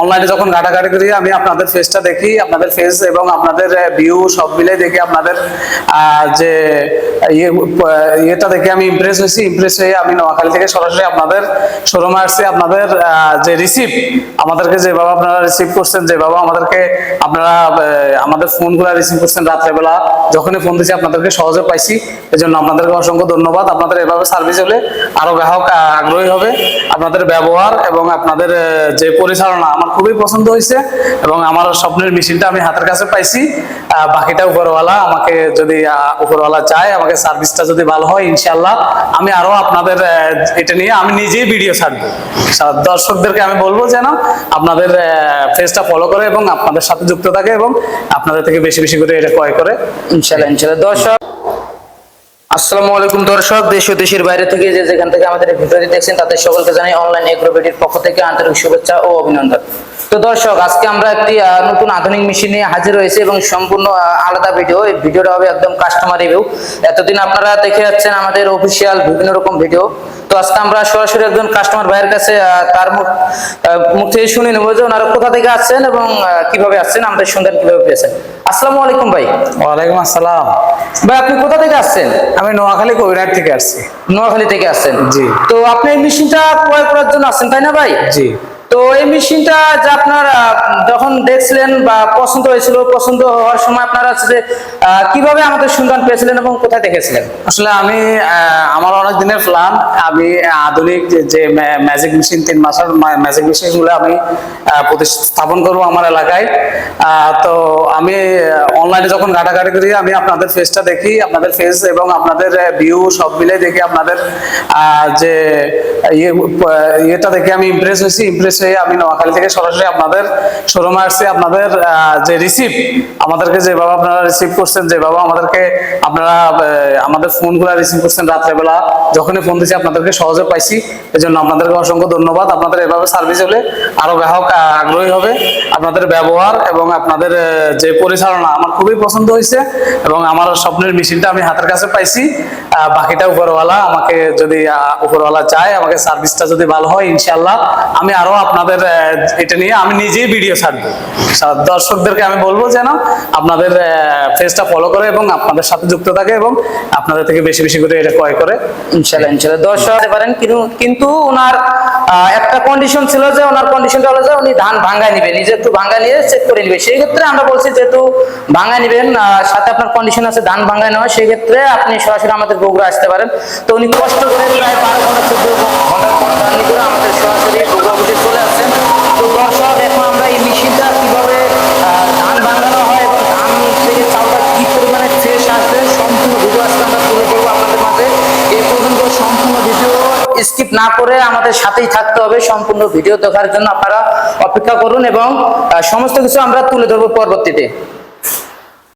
অনলাইনে যখন ঘাটাঘাটি করি আমি আপনাদের ফেসটা দেখি, আপনাদের ফেস এবং আপনাদের ভিউ সব মিলে দেখি আপনাদের যে ইয়েটা দেখে আমি ইমপ্রেস হয়ে আমি নোয়াখালী থেকে সরাসরি আপনাদের শোরুমে আসছি। আপনাদের যে রিসিভ আমাদেরকে যেভাবে আপনারা রিসিভ করছেন, যেভাবে আমাদেরকে আপনারা আমাদের ফোনগুলো রিসিভ করছেন রাত্রেবেলা যখনই ফোন দিয়েছি আপনাদেরকে সহজে পাইছি, এই জন্য আপনাদেরকে অসংখ্য ধন্যবাদ। আপনাদের এভাবে সার্ভিস হলে আরো গ্রাহক আগ্রহী হবে। আপনাদের ব্যবহার এবং আপনাদের যে পরিচালনা আমার খুবই পছন্দ হয়েছে এবং আমার স্বপ্নের মেশিনটা আমি হাতের কাছে পাইছি। বাকিটা উপরওয়ালা আমাকে যদি উপরওয়ালা চায়, আমাকে সার্ভিসটা যদি ভালো হয় ইনশাআল্লাহ আমি আরো আপনাদের এটা নিয়ে আমি নিজেই ভিডিও ছাড়বো। দর্শকদেরকে আমি বলবো যেন আপনাদের পেজটা ফলো করে এবং আপনাদের সাথে যুক্ত থাকে এবং আপনাদের থেকে বেশি বেশি করে এটা ক্রয় করে ইনশাআল্লাহ। দর্শক আসসালামু আলাইকুম দর্শক, দেশ ও দেশের বাইরে থেকে যে যেখান থেকে আমাদের ভিডিওটি দেখছেন তাদের সকলকে জানাই অনলাইন এগ্রোবেডির পক্ষ থেকে আন্তরিক শুভেচ্ছা ও অভিনন্দন। তো দর্শক, আজকে আমরা একটি নতুন আধুনিক মেশিন নিয়ে হাজির হয়েছে এবং সম্পূর্ণ আলাদা ভিডিও। এই ভিডিওটা হবে একদম কাস্টমার রিভিউ। এতদিন আপনারা দেখে যাচ্ছেন আমাদের অফিসিয়াল বিভিন্ন রকম ভিডিও, তো আজকে আমরা সরাসরি একজন কাস্টমার ভাইয়ের কাছে তার মুখ থেকে শুনে নেবো যে ওনারা কোথা থেকে আসছেন এবং কিভাবে আসছেন, আমাদের সন্ধান কিভাবে পেয়েছেন। আসসালামু আলাইকুম ভাই। ওয়ালাইকুম আসসালাম। ভাই আপনি কোথা থেকে আসছেন? আমি নোয়াখালী কবিরহাট থেকে আসছি। নোয়াখালী থেকে আসছেন? জি। তো আপনি এই মেশিনটা ক্রয় করার জন্য আসছেন তাই না ভাই? জি। তো এই মেশিনটা যে আপনার যখন দেখছিলেন বা পছন্দ হয়েছিল, পছন্দ হওয়ার সময় আপনারা কিভাবে আমাদের সন্ধান পেয়েছিলেন এবং কোথায় দেখেছিলেন? আসলে আমি আমার অনেক দিনের প্ল্যান, আমি আধুনিক যে ম্যাজিক মেশিন 3 মাসের ম্যাজিক মেশিন গুলো আমি প্রতিস্থাপন করবো আমার এলাকায়। তো আমি অনলাইনে যখন ঘাটাঘাটি করি আমি আপনাদের ফেসটা দেখি, আপনাদের ফেস এবং আপনাদের ভিউ সব মিলে দেখি আপনাদের যে ইয়েটা দেখে আমি ইমপ্রেস হয়ে আমি নোয়াখালী থেকে সরাসরি আপনাদের শোরুমে আসছি। আপনাদের যে রিসিভ আমাদেরকে যেভাবে আপনারা রিসিভ করছেন, যেভাবে আমাদেরকে আপনারা আমাদের ফোনগুলো রিসিভ করছেন রাত্রেবেলা যখনই ফোন দিয়েছি আপনাদেরকে সহজে পাইছি, এই জন্য আপনাদেরকে অসংখ্য ধন্যবাদ। আপনাদের এভাবে সার্ভিস হলে আরো গ্রাহক আগ্রহী হবে। আপনাদের ব্যবহার এবং আপনাদের যে পরিচালনা আমার খুবই পছন্দ হয়েছে এবং আমার স্বপ্নের মেশিনটা আমি হাতের কাছে পাইছি। বাকিটা উপরওয়ালা আমাকে যদি উপরওয়ালা চায়, আমাকে সার্ভিসটা যদি ভালো হয় ইনশাআল্লাহ আমি আরো আপনাদের এটা নিয়ে আমি নিজেই ভিডিও ছাড়বো। দর্শকদেরকে আমি বলবো যেন আপনাদের পেজটা ফলো করে এবং আপনাদের সাথে যুক্ত থাকে এবং আপনাদের থেকে বেশি বেশি করে এটা ক্রয় করে ইনশাআল্লাহ। দর্শক পারেন, কিন্তু ওনার একটা কন্ডিশন ছিল যে ওনার কন্ডিশনটা হলো যে উনি ধান ভাঙায় নিবে, নিজে একটু ভাঙায় নিয়ে চেক করে নিবে। সেই ক্ষেত্রে আমরা বলছি যেহেতু ভাঙায় নিবেন, সাথে আপনার কন্ডিশন আছে ধান ভাঙায় নেওয়া, সেই ক্ষেত্রে আপনি সরাসরি আমাদের বগুড়া আসতে পারেন। তো উনি কষ্ট করে প্রায় 12 ঘন্টা 14 ঘন্টা জার্নি করে আমাদের সরাসরি বগুড়া অফিসে চলে আসছেন। তো দর্শক, এখন আমরা এই মেশিনটা কিভাবে ধান ভাঙানো হয় এবং ধান থেকে চাউলটা কি পরিমাণে ফ্রেশ আসবে সম্পূর্ণ ভিডিও আজকে আমরা তুলে ধরবো আপনাদের মাঝে। এই পর্যন্ত সম্পূর্ণ ভিডিও স্কিপ না করে আমাদের সাথেই থাকতে হবে। সম্পূর্ণ ভিডিও দেখার জন্য আপনারা অপেক্ষা করুন এবং সমস্ত কিছু আমরা তুলে ধরবো পরবর্তীতে।